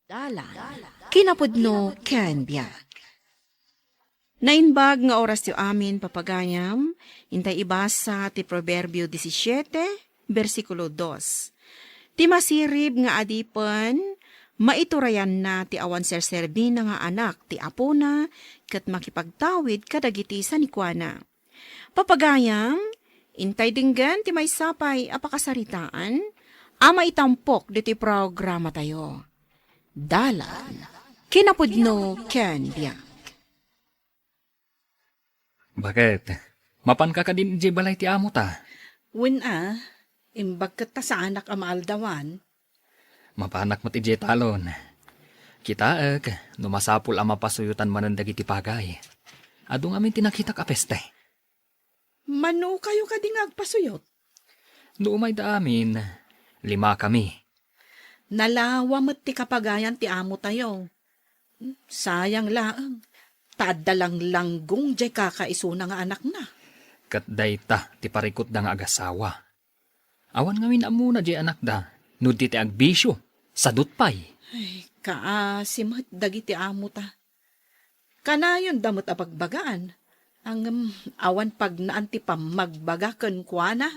Dalan, kinapudno ken biyak. Nainbag nga oras ti amin papagayam, intay ibasa ti Proverbio 17, versikulo 2. Ti masirib nga adipen, maiturayan na ti awan serserbi na nga anak ti apo na, kat makipagtawid kadagiti sa nikwana. Papagayam, intay dinggan ti may sapay apakasaritaan, ama itampok diti programa tayo. Dalan, kinapudno ken biyak. Bakit? Mapan ka din di balay ti amo ta? Imbag kat ta sa anak amaaldawan. Mapanak mo ti di talon. Kita numasapul ama pasuyutan manandag iti pagay. Adong amin tinakita ka peste. Mano kayo kading agpasuyot? Doon da amin, 5 kami. Nalawa mo't ti kapagayan ti amo tayo. Sayang laang. Tadalang langgong jay kakaisuna nga anak na. Kat dayta ti parikot da nga agasawa. Awan ngamin amuna di anak da. Nudi ti agbisyo. Sadot pay. Ay, kaasimot dagiti amo ta. Kanayon damot apagbagaan. Ang awan pag naanti pa magbagaken kwa na.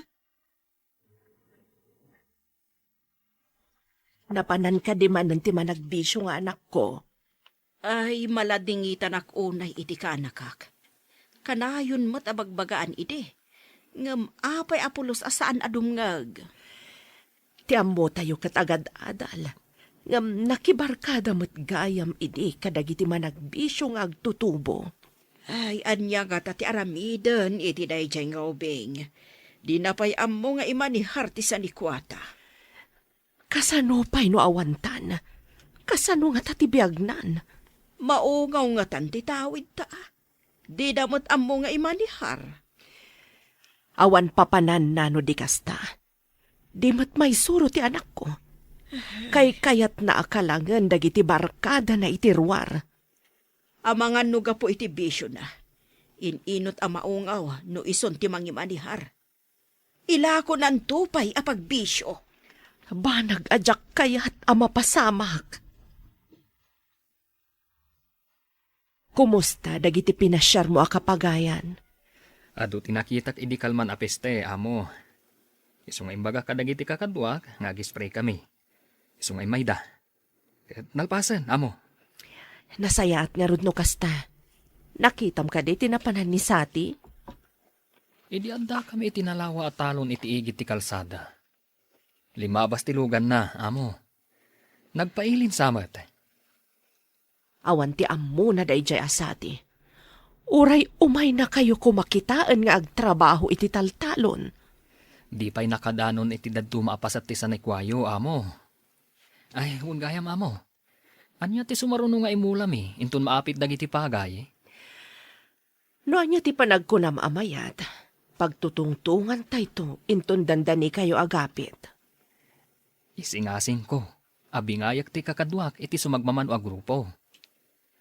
Napanan ka di man ti managbisyo nga anak ko. Ay, maladingitan ak unay iti ka anakak. Kanayon mo't abagbagaan iti. Ngam apay apulos asaan adumngag. Ti ammo tayo katagad-adal. Ngam nakibarkada mo't gayam idi kadagiti managbisyo nga agtutubo. Ay, anya nga tati aramiden iti dayjay nga ubing. Di napay ammo nga ima ni harti sa nikwata. Kasano pa'y no awantan? Kasano nga tatibiyagnan? Maungaw nga tanti tawid ta. Di damot ammo nga imanihar. Awan papanan na no di kasta. Di mat may suro ti anak ko. Kay kayat na akalangan dagiti barkada na itirwar. Amangan nuga po iti bisyo na. Ininot ang maungaw no ison ti mangimanihar. Ilako nan tupay apag bisyo. Banag ajak kayat ama pasamak. Kumusta dagiti pinasyar mo a kapagayan? Ado tinakitak idi kalman apeste, amo. Isong imbaga kadagiti kakadwak, nga gispray kami. Isong ay mayda. Nalpasan, amo. Nasayaat nga rod no kasta. Nakitam ka di tinapanan ni Sati? Idi anda kami itinalawa at talon iti igit ti kalsada. 5 bastilugan na, amo. Nagpailin samat. Awan ti ammo na dayjay asati. Uray umay na kayo kumakitaan nga agtrabaho iti taltalon. Di pa'y nakadanon iti dadto maapasat ti sanekwayo, amo. Ay, gayam, amo. Anya ti sumaruno nga imulami, intun maapit dagiti pagay. No anya ti panagkunam amayat, pagtutungtungan tayto, intun dandani kayo agapit. Isingasing ko, abingayak ti kakadwak iti sumagmaman o agrupo.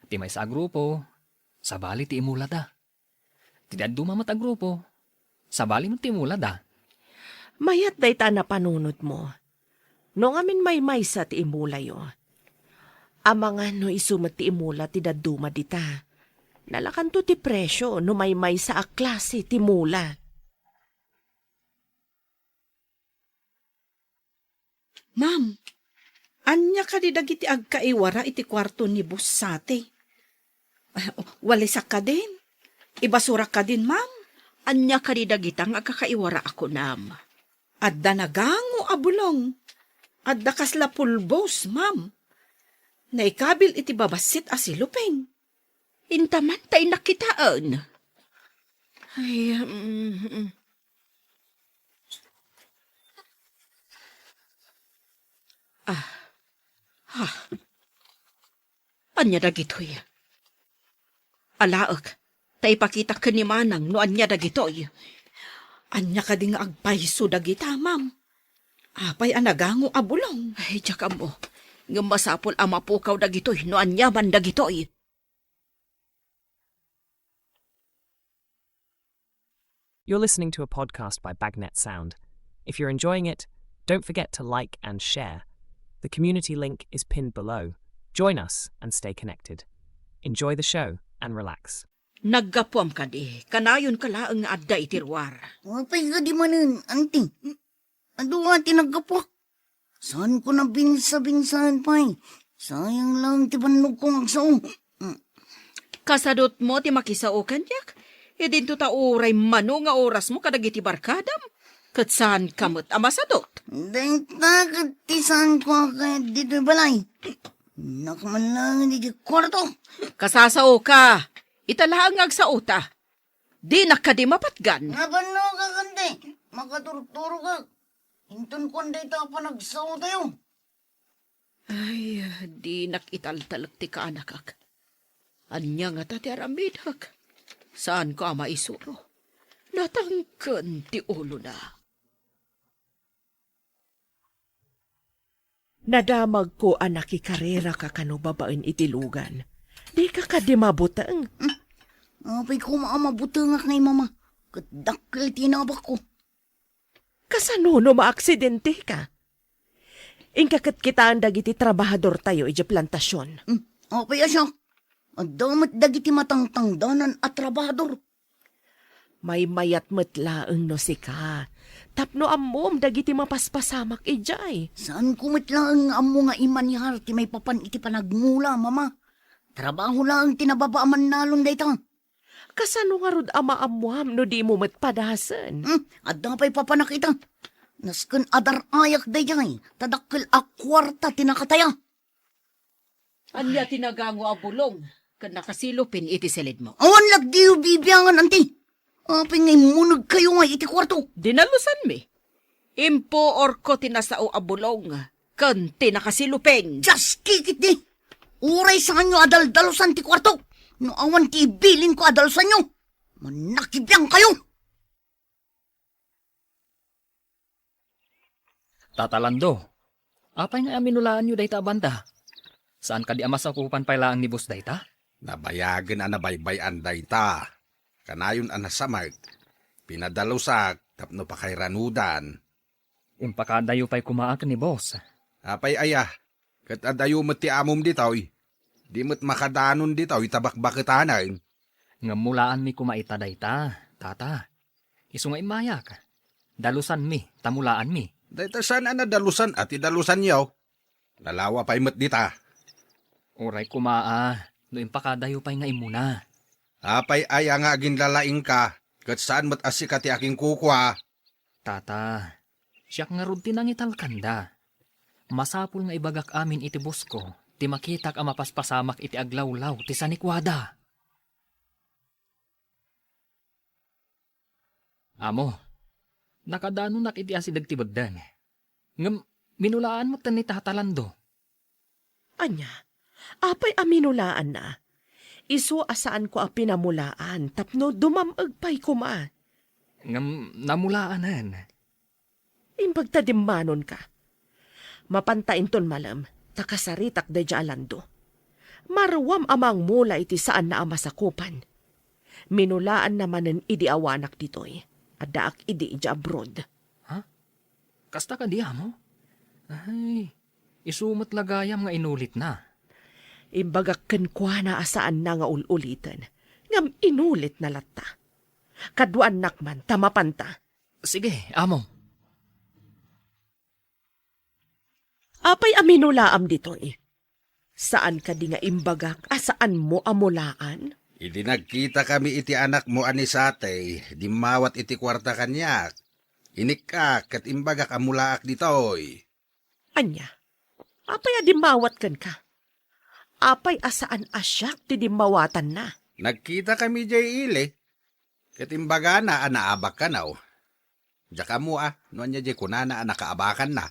Ti may sa agrupo, sabali ti imulada. Ti dadto mamat agrupo, sabali mo ti imulada. Mayat day ta na panunod mo. No ngamin may sa ti imulayo. Amangan no isumat ti imula ti daduma dita. Nalakanto ti presyo no may sa a klase ti mula. Ma'am, anya ka di dagiti agkaiwara iti kwarto ni Bussate. Walisak ka din. Ibasura ka din, ma'am. Anya ka di dagitang agkakaiwara ako nam. Adda nagango abulong. Adda kasla pulbos, ma'am. Naikabil iti babasit asilupeng. Intaman tay nakitaan. Ay, Anya dagitoy. Alaak, tay pakita ka ni Manang no anya dagitoy. Anya ka di nga agpaiso dagita, ma'am. Apay anagango abulong. Ay, tsaka mo. Nga masapol ang mapukaw dagitoy no anya man dagitoy. You're listening to a podcast by Bagnet Sound. If you're enjoying it, don't forget to like and share. The community link is pinned below. Join us and stay connected. Enjoy the show and relax. Naggapuam ka di, kanayon ka laang nga adda itirwar. Apay ka di manin, auntie. Ado nga tinaggapo. Saan ko na binsa-binsahan pa eh. Sayang lang ti banog kong agsao. Kasadot mo ti makisao kanyak, edin to ta uray mano nga oras mo kadagiti barkadam. Kat saan kamot amasadot? Dahil takatisan ko kaya dito balay. Nakaman lang di kwarto. Kasasao ka, italaang agsao ta. Di nakadi mapatgan. Nabano ka kante, makaturturo ka. Hinton ko anday ta pa nagsaw tayo. Ay, di nakitaltalak ti kaanakak. Anya nga ta ti aramidak. Saan ko ama isuro? Natangkan ti ulo na. Nadamag ko anak ikarera ka kano babaen itilugan. Di ka kadimabutang. Apay ko maamabutangak na mama. Kadakil tinabak ko. Kasano no maaksidente ka? Ingkakat kita ang dagiti trabahador tayo iti plantasyon. Apay asya. Adamat dagiti matangtangdanan at trabahador. May mayat matlaang no si ka. Tapno amom dagiti mapaspasamak ijay. Saan kumit lang ang mga imanihar ti may papan iti panagmula, mama? Trabaho lang tinababaaman nalon dayta. Kasano nga rod ama amuam no di mo matpadasan? Adda pa'y papanakita. Nasken adar ayak dayay. Tadakkel akwarta tinakataya. Anya tinagango a bulong, kan nakasilupin iti silid mo. Awan lagdiyo bibiyangan, anti. Apay ngay munag kayo nga iti kwarto. Dinalusan mi. Impo orko tinasao a bulong, kan tinakasilupin. Just kikit di. Uray sa kanyo adal-dalusan ti kwarto. No awan ti ibilin ko adalsan nyo. Manakibiyang kayo. Tatalando. Apay nga aminulaan nyo dayta banda. Saan ka di amasakupan pailaang ni Boss dayta? Nabayagan na nabaybayan dayta. Kanayon anasamag. Pinadalusak tapno pa kay ranudan. Impakadayo pa'y kumaak ni Boss. Apay ayah. Kat adayo mo ti amom ditaw. Di mo't makadanon ditaw itabak-bakitanan. Nga mulaan mi kumaita dayta, tata. Isu nga imayak. Dalusan mi, tamulaan mi. Dayta saan dalusan at idalusan yaw. Lalawa pa'y mo't dita. Uray kumaa, no impakadayo pa'y nga imuna. Apay aya nga aging lalaing ka. Kat saan mo't asika ti aking kukwa. Tata, siyak nga rod tinangital kanda. Masapul nga ibagak amin iti Boss ko. Ti makitak ang mapaspasamak iti aglawlaw ti sanikwada. Amo, nakadano nak iti asidag ti bagdan. Ngam, minulaan mo tan ni tatalando. Anya, apay aminulaan na. Isu asaan ko a pinamulaan, tapno dumamag pa'y kuma. Ngam, namulaanan. Impagtadimanon ka. Mapantain ton malam, takasaritak da alando. Marwam amang mula iti saan na amasakupan. Minulaan namanen idi awanak ditoy. Adaak idi ija abroad. Kasta ka di amo? Ay, isumat lagayam nga inulit na. Imbagak kenkwa na asaan na nga ululitan. Ngam inulit na latta. Kaduan nakman, tamapanta. Sige, amo. Apay aminulaam ditoy. Saan ka di nga imbagak, asaan mo amulaan? Idi nagkita kami iti anak mo anisate. Di mawat iti kwarta kanyak. Inikak kat imbagak amulaak ditoy. Anya, apay adimawat kan ka. Apay asaan asyak ti dimawatan na. Nagkita kami jay ile. Kat imbaga na anaabak ka naw. Diyak mo noan niya jay kunana nakaabakan na.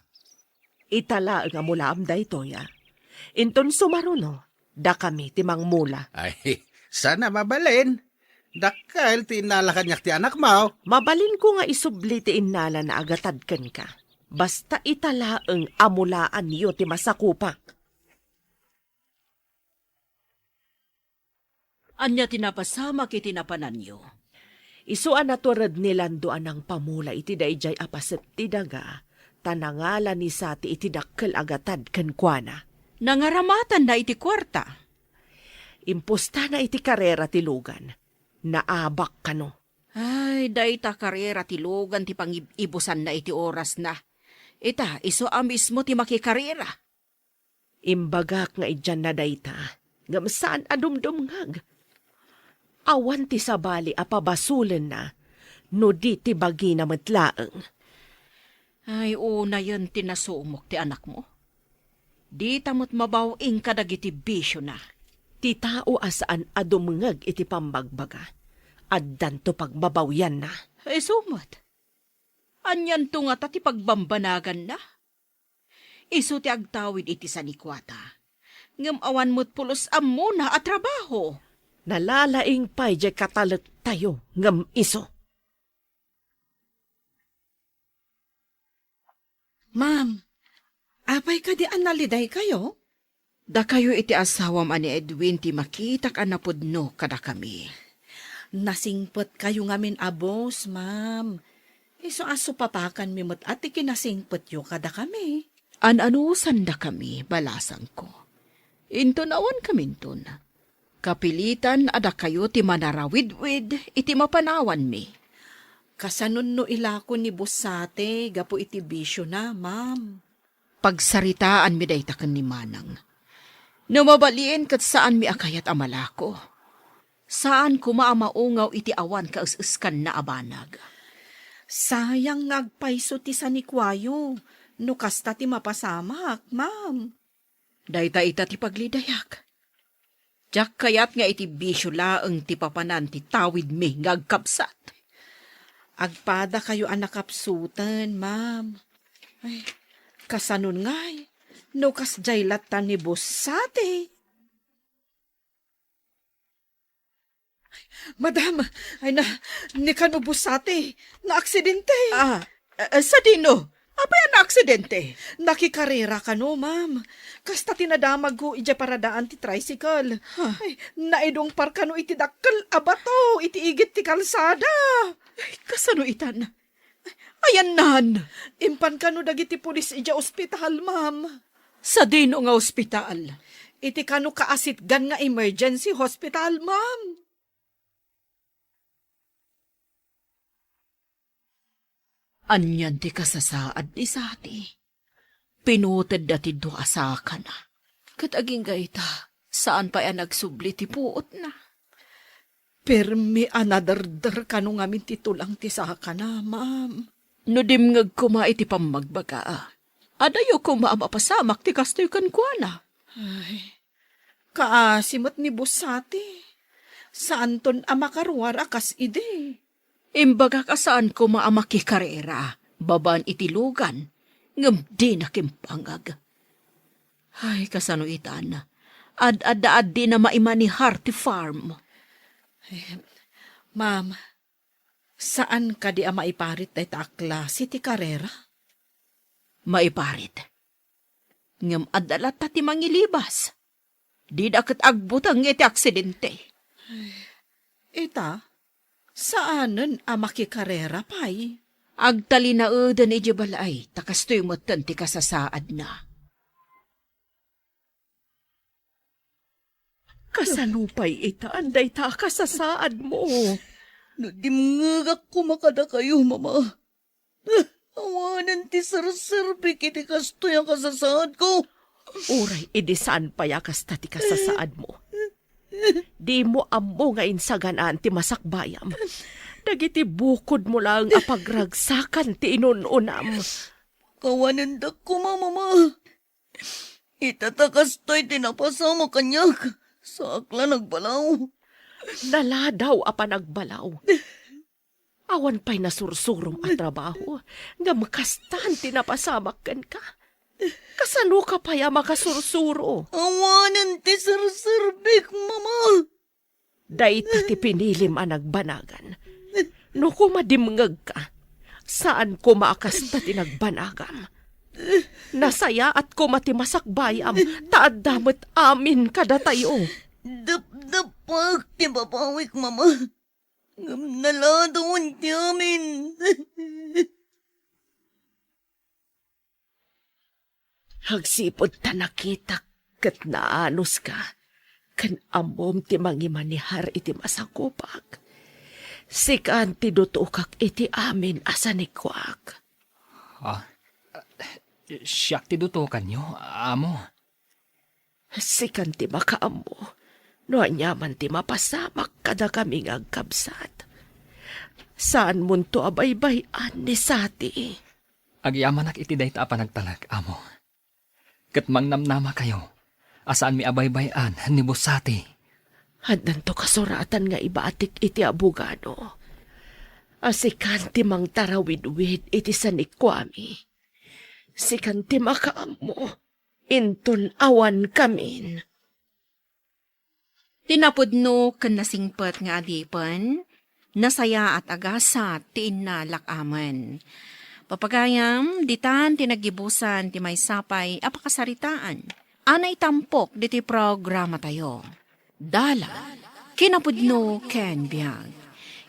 Itala nga mulaam da ito ya. Inton sumaruno, da kami timang mula. Ay, sana mabalin. Dakal ti inalakan niyak ti anak mo. Mabalin ko nga isubli ti inala na agatadken ka. Basta itala ang amulaan niyo ti masakupak. Anya tinapasamak iti napanan nyo. Isuan na turad nilandoan ng pamula iti dayjay apaset ti daga. Tanangala ni sati iti dakkel agatad kenkwana. Nangaramatan na iti kwarta. Imposta na iti karera ti lugan. Naabak ka no. Ay, dayta karera ti lugan ti pangibusan na iti oras na. Ita, iso mismo ti makikarera. Imbagak nga idyan na dayta. Gamsaan adumdumngag. Awan ti sabali apabasulen na. No di ti bagi na matlaeng. Ay, una yun tinasumok ti anak mo. Di tamot mabawing kadagiti bisyo na. Ti tao asaan adumngag iti pambagbaga. Addan to pagbabawyan na. Ay, sumot. Anyan to nga ta ti pagbambanagan na. Isu ti agtawid iti sanikwata. Ngam awan mo't pulos ammo na at trabaho. Nalalaing pa'y di katalak tayo ngam iso. Ma'am, apay ka di analiday kayo? Da kayo iti asawam ani Edwin ti makitak anapudno kada kami. Nasingpot kayo ngamin abos, ma'am. Iso aso papakan mi mo't ati kinasingpot yo kada kami. An-anusan da kami, balasang ko. Intonawan kaminton. Kapilitan ada kayo ti manarawid-wid iti mapanawan mi. Kasanon no ilako ni Busate, gapo iti bisyo na, ma'am. Pagsaritaan mi daytaken ni Manang. Numabaliin kat saan mi akayat amalako. Saan kumaamaungaw iti awan kaus-uskan na abanag. Sayang ngagpaiso ti sanikwayo. No kasta ti mapasamak, ma'am. Dayta ita ti paglidayak. Diyak kayat nga iti bisyo laeng ti papanan ti tawid mi ngagkapsat. Agpada kayo anakapsutan, ma'am. Ay, kasanon ngay. No kas jaylatan ni Busate. Madam, ay ni kano Busate, na aksidente. Sa dino? Apay na aksidente? Nakikarera ka no, ma'am. Kasta tinadamag ko ija paradaan ti tricycle. Ay, naidong par ka no iti dakkel abato, iti igit ti kalsada. Ay, kasano itan? Ayan nan. Impan ka no dagiti pulis ija ospital, ma'am. Sa dino nga ospital? Iti ka no kaasitgan nga emergency hospital, ma'am. Anyan ti kasasaad ni sati. Pinuted dati do asaka na. Kat aging gaita, saan pa yan nagsubli ti puot na? Permi anadardar ka no ngamin titulang ti saka na, ma'am. No dimngag kuma iti pamagbaga. Adayo kuma mapasamak ti kastoy kan kuana. Ay, kaasimot ni Busati. Saan ton amakarwar akas ide? Imbaga kasaan ko maamaki karera, baban itilugan, ngam di nakimpangag. Ay, kasano itan, ad-ad di na maimani Hearty Farm. Ma'am, saan ka di maiparit day takla si ti karera? Maiparit. Ngam adalat ti mangilibas. Di dakat agbutang iti aksidente. Ita, saanan makikarera pay? Agtali na udan iti balay, takastoy mo ti kasasaad na. Kasanupay ita, anday ta kasasaad mo. Nadimngagak ko makada kayo, mama. Awanan ti sarserbik iti kastoy ang kasasaad ko. Uray, idisaan payakas ta ti kasasaad mo. Di mo ammo nga insaganaan ti masakbayam. Dagiti bukod mo lang apagragsakan ti inununam. Kawanan da ko, mama. Itatakastoy tinapasama kanyak. Sa akla nagbalaw. Naladaw apa nagbalaw. Awan pa'y nasursurom at trabaho. Nga makastan tinapasamak ka. Kasano ka pa ya makasursuro? Awanan ti sarserbik, mama. Dayta ti pinilim ang nagbanagan. No kumadimngag ka, saan ko maakasta ti nagbanagam? Nasaya at kumatimasakbayam, taadamot amin kada tayo. Dap-dapak ti papawik, mama. Ngam naladon ti amin. Hagsipod ta nakita Kat naanos ka, kan amom ti mangimanihar iti masakupag. Sikan ti dutukak iti amin asanikwak. Siyak ti dutukan nyo, amo. Sikan ti makaamo, no anyaman ti mapasamak kada kami agkabsat. Saan munto abaybayan ni Sati? Agyamanak iti dayta panagtalag, amo. Kat mangnamnama kayo, asaan mi abaybayan ni Bosati. Haddan to kasuratan nga ibaatik iti abogado. Asikan ti mang tarawid-wid iti sanikwami. Sikan ti makaamo, inton awan kamin. Tinapudno ken nasingpet nga adipen, nasaya at agasat ti inna lakaman. Papagayam, ditan tinagibusan ti may sapay apakasaritaan. Anay tampok diti programa tayo. Dala, kinapudno ken biag.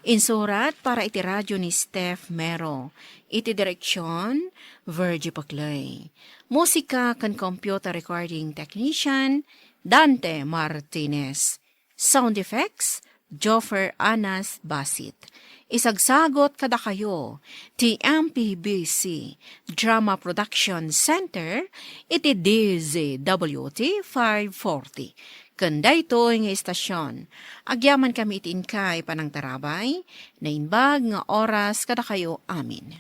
Insurat para iti radyo ni Steph Mero. Iti direksyon, Virgie Paclay. Musika kan computer recording technician, Dante Martinez. Sound effects, Joffer Anas Basit. Isagsagot kada kayo, TMPBC Drama Production Center, iti DZWT 540. Kanda ito nga istasyon. Agyaman kami itin kay panang tarabay, na inbag nga oras kada kayo amin.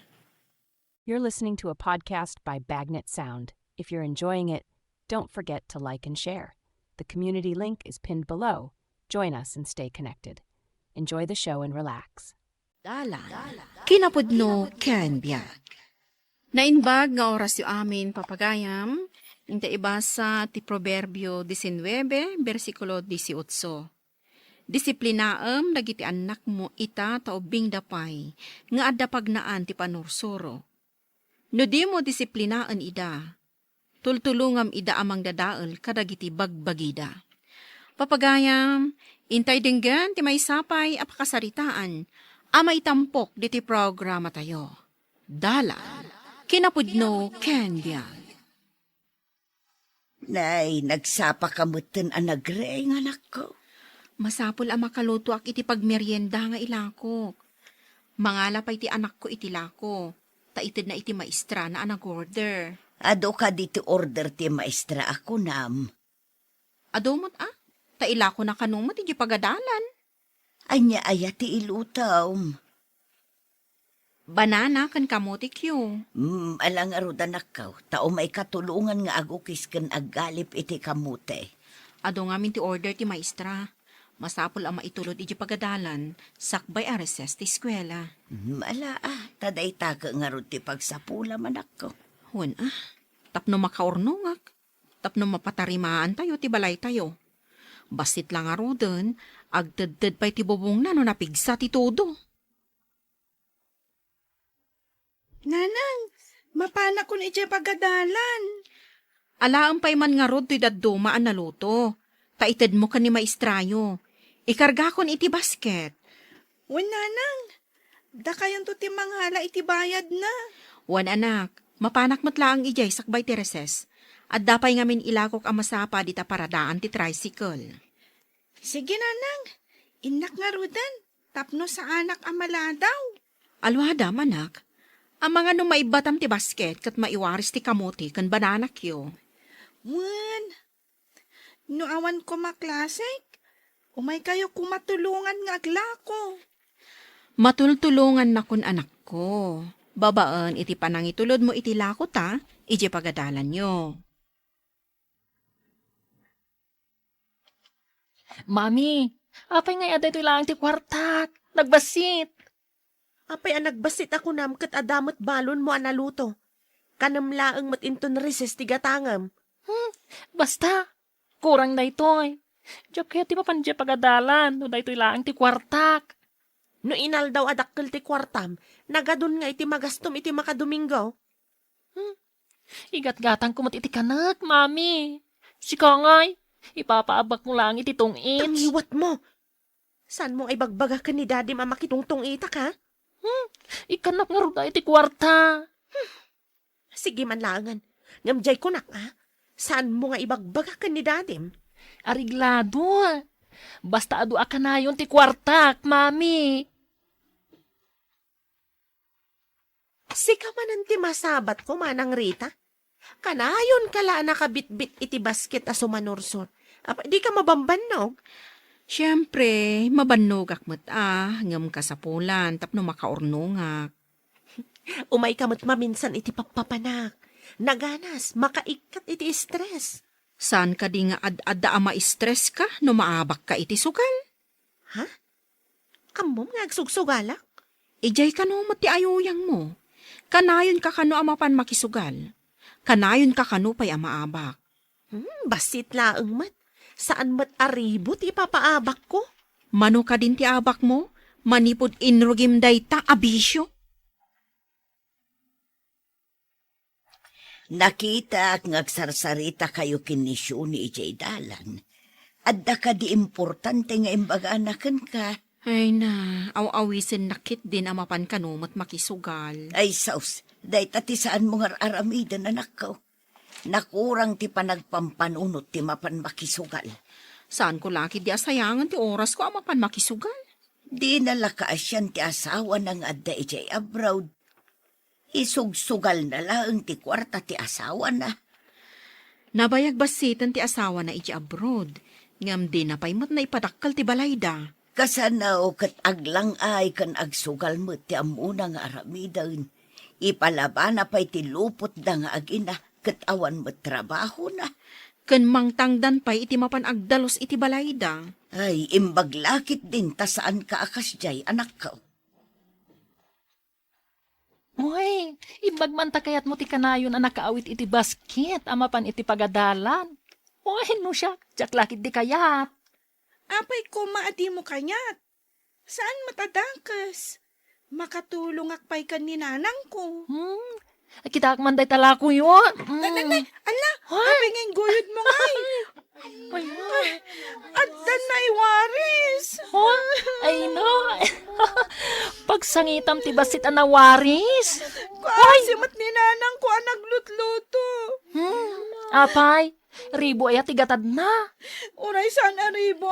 You're listening to a podcast by Bagnet Sound. If you're enjoying it, don't forget to like and share. The community link is pinned below. Join us and stay connected. Enjoy the show and relax. Dalan, kinapudno ken biag. Nainbag nga oras yu amin papagayam, inta ibasa ti Proverbio 19, versikulo 18. Disiplinaem dagiti anak mo ita taubing dapay, nga adda pagnaan ti panursuro. No di mo disiplinaan ida, tultulungam ida amang dadael kadagiti bagbagida. Papagayam, intay denggan ti may sapay apakasaritaan, amay tampok diti programa tayo. Dala, kinapudno ken biag. Nay, nagsapa kamutin ang nagre ng anak ko. Masapul ang makaluto ak iti pagmeryenda nga ilako. Mangala pa iti anak ko iti lako. Taitid na iti maestra na anag-order. Ado ka dito order ti maestra ako nam. Adomot tailako na kanumot iti pagadalan. Anya aya ti ilutaw. Banana kan kamotik yu. Alang arudan akaw. Tao may katulungan nga agukis kan aggalip iti kamute. Ado nga min ti order ti maestra. Masapul ang maitulod iti pagadalan. Sakbay areses ti eskwela. Taday taka nga ro ti pagsapula man ako. Huwag tapno makaurnungak. Tapno mapatarimaan tayo ti balay tayo. Basit lang arudan, agdadad pa'y ti bubong na no napigsa ti todo. Nanang, mapana kun iti pagadalan. Alaang pa'y man nga rod ti dadduma ang naluto. Taitid mo ka ni maestrayo. Ikarga kon iti basket. Wan nanang, da kayon to ti manghala iti bayad na. Wan anak, mapanak matlaang ijay sakbay ti reses. At dapay ngamin ilakok ang masapa dita paradaan ti tricycle. Sige nanang, inak nga rudan, tapno sa anak amaladaw. Alwada manak, ang mga no maibatam ti basket kat maiwaris ti kamote kan bananak yo. Wan, no awan ko maklasik, umay kayo kumatulungan nga aglako. Matultulungan na kun anak ko. Babaan iti panangitulod mo iti lako ta, iti pagadalan nyo. Mami, apay nga yaday ito lang ti kwartak. Nagbasit. Apay ang nagbasit ako nam kat adamot balon mo analuto. Kanamlaang matinton reses ti gatangam. Basta, kurang na ito'y. Diyak kaya ti mapandya pagadalan, no da ito'y lang ti kwartak. No inal daw adakkel ti kwartam, nagadun nga iti magastom iti makadomingo. Igat-gatang kumot iti kanak, mami. Sika nga'y, ipapaabak mo lang iti tungit. Tangiwat mo! San mo ay bagbaga ka ni daddy mamakitungtong itak ha? Ikanak nga rin iti kwarta. Sige man langan. Ngamjay ko nak ha? Saan mo nga ibagbagakan ni dadim? Ariglado. Basta adu ka na yun ti kwartak, mami. Sika man ti masabat ko manang Rita. Kanayon kala nakabitbit iti basket a sumanursot. Di ka mabambanog. Siyempre, mabanogak mo't ngam ka sa pulan, tapno makaornungak. Umay kamot maminsan iti papapanak. Naganas, makaikat iti stress. Saan ka di nga ad-adda ama stress ka no maabak ka iti sugal? Kamom nga agsugsugalak. Ijay ka no ti ayuyang mo. Kanayon ka kano amapan makisugal. Kanayon ka kano pa'y amaabak. Basit laeng mat. Saan mat aribot ipapaabak ko? Mano ka din ti abak mo? Manipod inrugim dayta abisyo? Nakita at ngagsarsarita kayo kinisyo ni Ijay Dalan. Adda ka di importante nga imbag-anakan ka. Ay na, aw-awisin nakit din amapan kanumot makisugal. Ay saus, day tati saan mo nga aramidan anak ko. Nakurang ti panagpampanunot ti mapan makisugal. Saan ko laki di asayangan ti oras ko amapan makisugal? Di nalakaasyan ti asawa ng adda Ijay abroad. Isugsugal na lang ti kwarta ti asawa na. Nabayag basitan ti asawa na iti abroad. Ngam di na paymot na ipadakkel ti balayda. Kasanaw kat aglang ay kan agsugal mo ti amuna nga aramidan. Ipalaba na pa'y ti lupot da nga agina kat awan mo trabaho na. Ken mangtangdan pa'y iti mapan agdalos iti balayda. Ay, imbaglakit din ta saan ka akas jay anak ko. Uy, ibagmanta kayat mo ti kanayon na nakaawit iti basket, amapan iti pagadalan. Uy, no siya, jaklakit di kayat. Apay ko maadi mo kanyat. Saan matadangkas? Makatulong akpay kan ni nanang ko. Kita manday tala ko yun. Nanay, ala, apay ngayon guyod mo ngay. At danay waris. Ay no. Pagsangitam ti basit anawaris. Kuasimat ni nanang ko ang naglutluto. Apay, ribo ay tigatad na. Uray saan aribo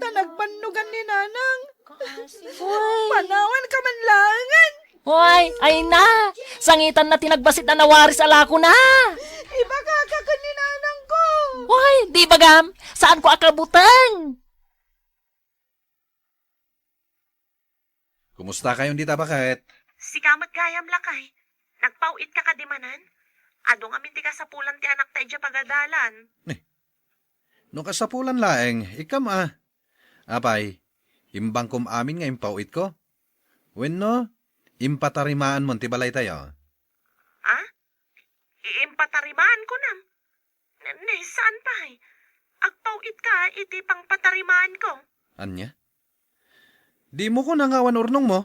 Tanagpanugan ni nanang. Panawan ka man langan. Hoy, ay na. Sangitan na tinagbasit anawaris alako na. Iba ka ni nanang ko. Hoy, di bagam. Saan ko akabutan? Kumusta kayong dita bakit? Si kamat gayam lakay. Nagpauit ka kadimanan? Adong amin ti kasapulan ti anak ta ija pagadalan. No kasapulan laeng, ikam Apay, imbang kum amin nga impawit ko. Wenno, impatarimaan mo ti balay tayo. Iimpatarimaan ko nam. Saan pa agpauit ka iti pang patarimaan ko. Anya? Di mo ko nangawan urnong mo?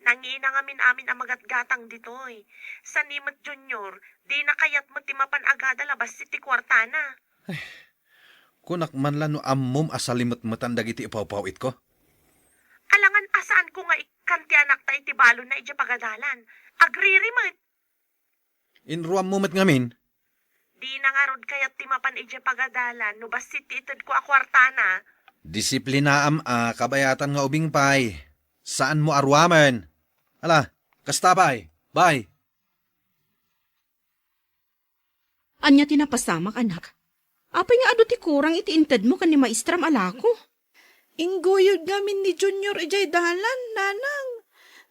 Nangina ngamin amin ang magatgatang ditoy. Sa Nimot Junior, di nakayat mo timapan agada labas iti kwartana. Kunak man lang no ammom asalimot-mutan dagiti ipawpawit ko. Alangan asaan ko nga ikanti anak ta iti balo na iti pagadalan. Agririmot. Inruam mo ngamin? Di na nga rod kayat timapan iti pagadalan no basit itod ko a kwartana. Disiplinaam kabayatan nga ubing pay. Saan mo arwamen? Ala, kastapay. Bye. Anya tinapasamak anak. Apay nga ado ti kurang iti inted mo kan ni maistram alako. Ingguyod gamin ni Junior ijay dalan, nanang.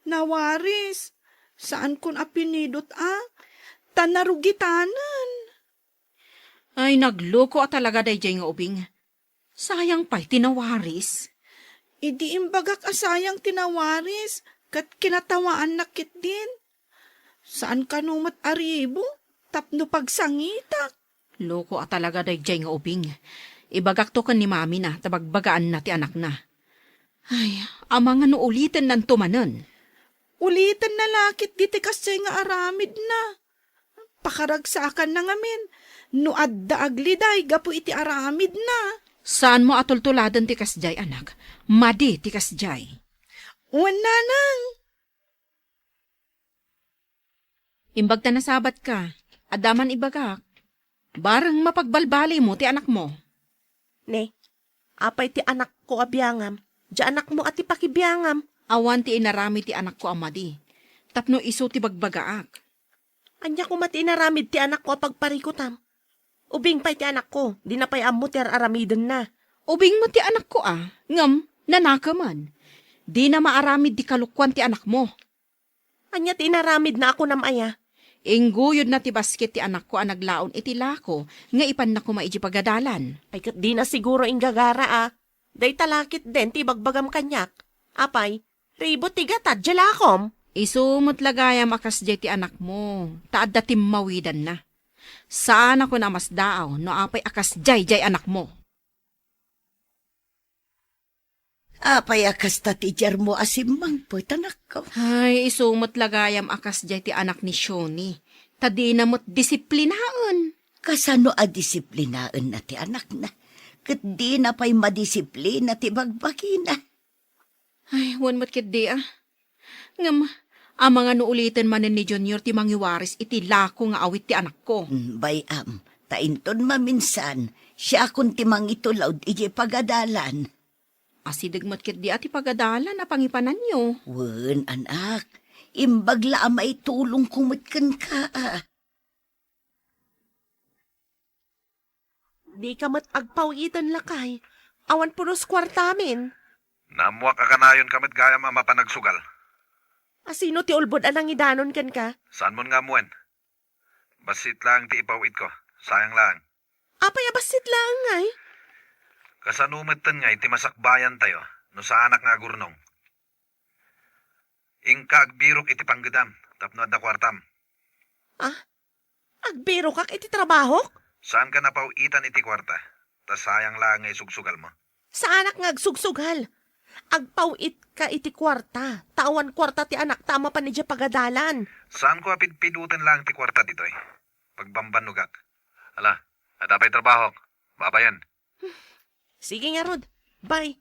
Nawaris. Saan kun apinidot Tanarugitanan. Ay nagloko talaga dayjay nga ubing. Sayang pa'y tinawaris. Idi imbagak asayang tinawaris, kat kinatawaan nakit din. Saan ka numat aribo? Tapno pagsangitak. Loko talaga dayjay nga ubing. Ibagak to kan ni mami na, tabagbagaan na ti anak na. Ay, ama nga no ulitin nan tumanan. Ulitan na lakit di kasi nga aramid na. Pakaragsakan na ngamin. No adda agliday, gapu iti aramid na. Saan mo atultuladan ti kasjay, anak? Madi ti kasjay. Uwan nanang. Imbag ta nasabat ka. Adaman ibagak. Barang mapagbalbali mo ti anak mo. Ne, apay ti anak ko abiyangam. Di anak mo at ipakibiyangam. Awan ti inarami ti anak ko amadi. Tapno iso ti bagbagaak. Anya ko mati inaramid ti anak ko pagparikutam. Ubing pa'y ti anak ko, di na pa'y amo ti aramiden na. Ubing mo ti anak ko ngam, nanaka man. Di na maaramid di kalukwan ti anak mo. Anya ti inaramid na ako namaya. Ingguyod na ti basket ti anak ko naglaon iti lako, nga ipan na ko maiji pagadalan. Ay kat di na siguro inggagara Day talakit din ti bagbagam kanyak. Apay, ribo ti gatad jalakom. Isumot lagayam akas jay ti anak mo, taad da timmawidan na. Saan ako na mas daaw, no apay akas jay anak mo. Apay akas tatijar mo asimang po, tanak ko. Ay, isumot lagayam akas jay ti anak ni Shoni. Tadi namot disiplinaan. Kasano a disiplinaan na ti anak na. Kat di na pa'y madisiplina ti bagbagi na. Ay, wan mat kit di Ngam, ang mga nuulitin manin ni Junior ti mangiwaris iti lako nga awit ti anak ko. Bayam, tainton maminsan, siya akong timang itulaw iji pagadalan. Asidag mat kit di ati pagadala na pangipanan nyo. Wen, anak, imbagla may tulong kumutkan ka. Di ka mat agpawitan lakay. Awan puros kwartamin. Namuak akanayon kamit gayam ama panagsugal. Asino ti ulbod anang idanon kan ka? Saan mon nga muen? Basit lang ti ipawit ko. Sayang lang. Apay abasit lang ngay. Kasanumatan nga iti masakbayan tayo. No sa anak nga gurnong. Ingka agbirok iti panggedam. Tapno da kwartam. Agbiro kak iti trabaho? Saan ka napawitan iti kwarta? Tas sayang lang nga isugsugal mo. Sa anak nga agsugsugal. Agpawit ka iti kwarta. Tawan kwarta ti anak tama pa ni dya pagadalan. Saan ko apidpidutan lang ti kwarta ditoy? Pagbambanugak. Ala, adapay trabaho. Babayan. Sige nga Rod. Bye.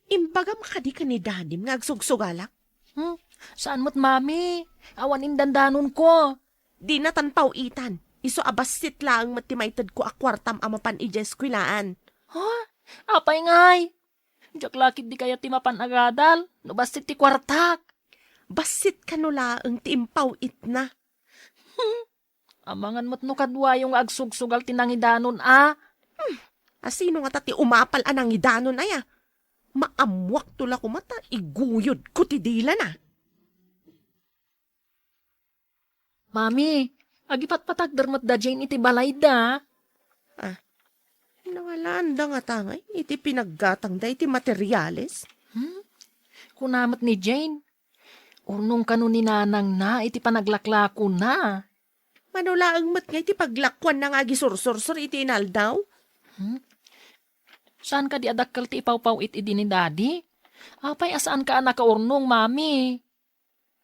Imbagam ka di ka ni Dadim nga agsugsugalak. Saan mo't mami? Awan indandanon ko. Di na tanpawitan. Iso abasit lang matimaytad ko akwartam amapan ijeskulaan. Apay ngay. Diyak lakit di kaya timapan agadal. No basit ti kwartak. Basit kanula ang tiimpawit na. Amangan mo't no kadwa yung agsugsugal tinangidanon Asino nga tati umapal anang idanon aya. Maamwak tula ko mata, iguyod ko ti dila na. Mami, agipat-patag darmat da Jane iti balay da. Nawalanda nga tangay, iti pinaggatang da iti materyales. Kunamat ni Jane. Urnong kanu ni nanang na iti panaglaklako na. Manulaang mat nga iti paglakwan na nga gisursur-sur iti inaldaw. Saan ka di adakkel ti ipaw-paw iti ni daddy? Apay asaan ka anak ka urnong, mami?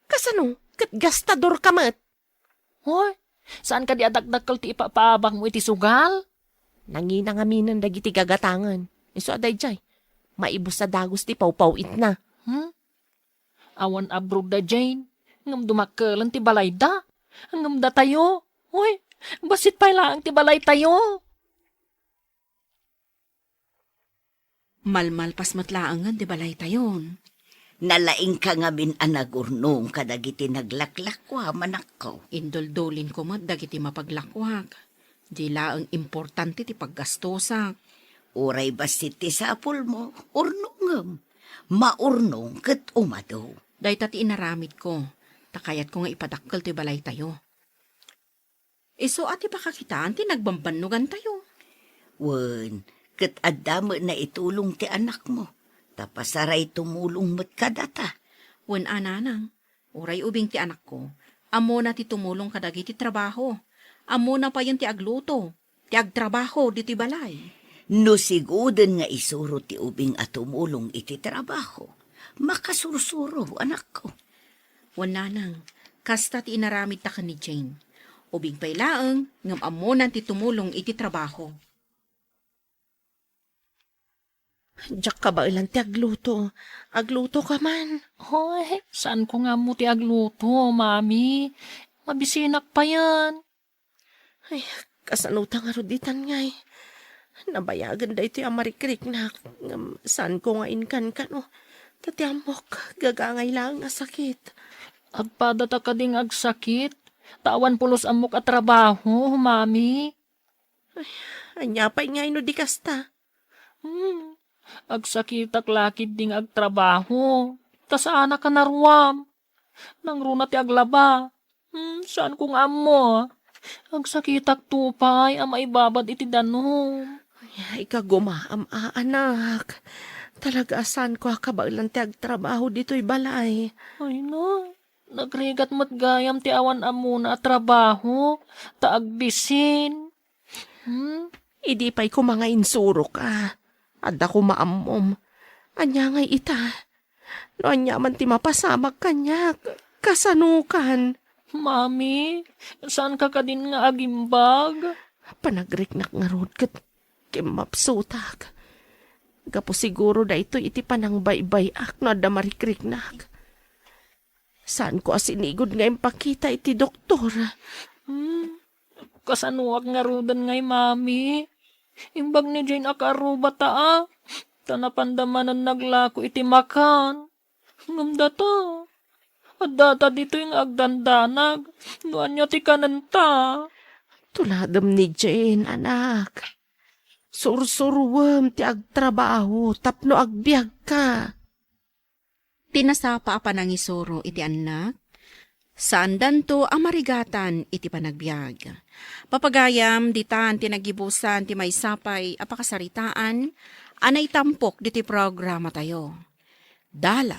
Kasano? Kat gastador ka mat. Hoy, saan ka di adakdakkel ti ipapaabang mo iti sugal? Nanginangaminan dagiti gagatangan. Iso aday jay. Maibos sa dagos ti paw-pawit na. Awan abroad da Jane. Ngam dumakkelan ti balay da. Ngam da tayo. Hoy, basit pa lang ti balay tayo. Malmalpas matlaangan di balay tayon. Nalaing ka nga min anagurnong kadagiti naglaklakwa manak ko. Indoldolin ko mat dagiti mapaglakwak. Di laang importante ti paggastosak. Uray basit ti sapul mo, urnongam. Maurnong kat umado. Day tati inaramid ko. Takayat ko nga ipadakkel ti balay tayo. Iso ati pakakitaan ti nagbambanugan tayo. Wen, kat adamo na itulong ti anak mo. Tapasaray tumulong mo't kadata. Wen ananang, uray ubing ti anak ko. Amo na ti tumulong kadagiti trabaho. Amo na pa yun ti agluto. Ti agtrabaho di ti balay. No siguden nga isuro ti ubing at tumulong iti trabaho. Makasursuro, anak ko. Wen nanang, kasta ti inaramid ta ka ni Jane. Ubing pay laeng, ngam amo na ti tumulong iti trabaho. Diyak ka ba ilang ti agluto? Agluto ka man. Hoy, saan ko nga mo ti agluto, mami? Mabisinak pa yan. Ay, kasanutan nga ruditan nga eh. Nabayagan da ito yung marikrik na saan ko nga inkan ka no. Tatiamok, gagangay lang nga sakit. Agpadata ka ding agsakit. Tawan pulos amok at trabaho, mami. Anya pa nga ino di kasta. Agsakitak lakid ding agtrabaho. Tasana ka naruam. Nang runa ti aglaba. Saan kong amo? Agsakitak tupay, ama ibabad iti danom. Ay, ikagumaam anak. Talaga asan ko kabaglan ti agtrabaho dito'y balay. Ay na, nagrigat mo't gayam ti awan amuna at trabaho. Taagbisin. Idi pa'y ko mga insuro ka. Adda ko maamom. Anya ngay ita. No anya man ti mapasamag kanya. Kasanukan. Mami, saan ka din nga agimbag? Panagriknak nga rod kat kimapsutak. Gapo siguro da ito iti panang baybayak no adda marikriknak. Saan ko asinigod nga impakita iti doktor? Kasanuak nga rudan ngay, mami. Imbag ni Jane akaruba ta. Tanapandamanan naglako iti makan. Ngamda ta. At data dito yung agdandanag. Nuan niya ti kananta. Tuladam ni Jane, anak. Sursurwam ti agtrabaho tapno agbiag ka. Tinasapa pa ng isuro iti anak. Saan danto ang marigatan iti panagbiag. Papagayam ditan tinagibusan ti maysapay apakasaritaan anay tampok diti programa tayo. Dala,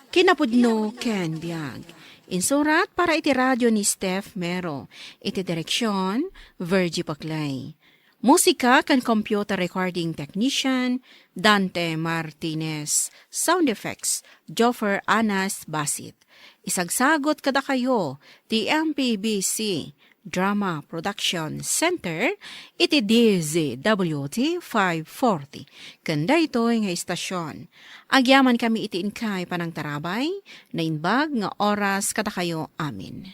kinapudno ken biag. Insurat para iti radyo ni Steph Mero. Iti direksyon, Virgie Paclay. Musika kan computer recording technician, Dante Martinez. Sound effects, Joffer Anas Basit. Isagsagot kada kayo, ti MPBC Drama Production Center, iti DZWT 540. Kanda ito'y nga istasyon. Agyaman kami iti inkay panang tarabay, na inbag nga oras kada kayo amin.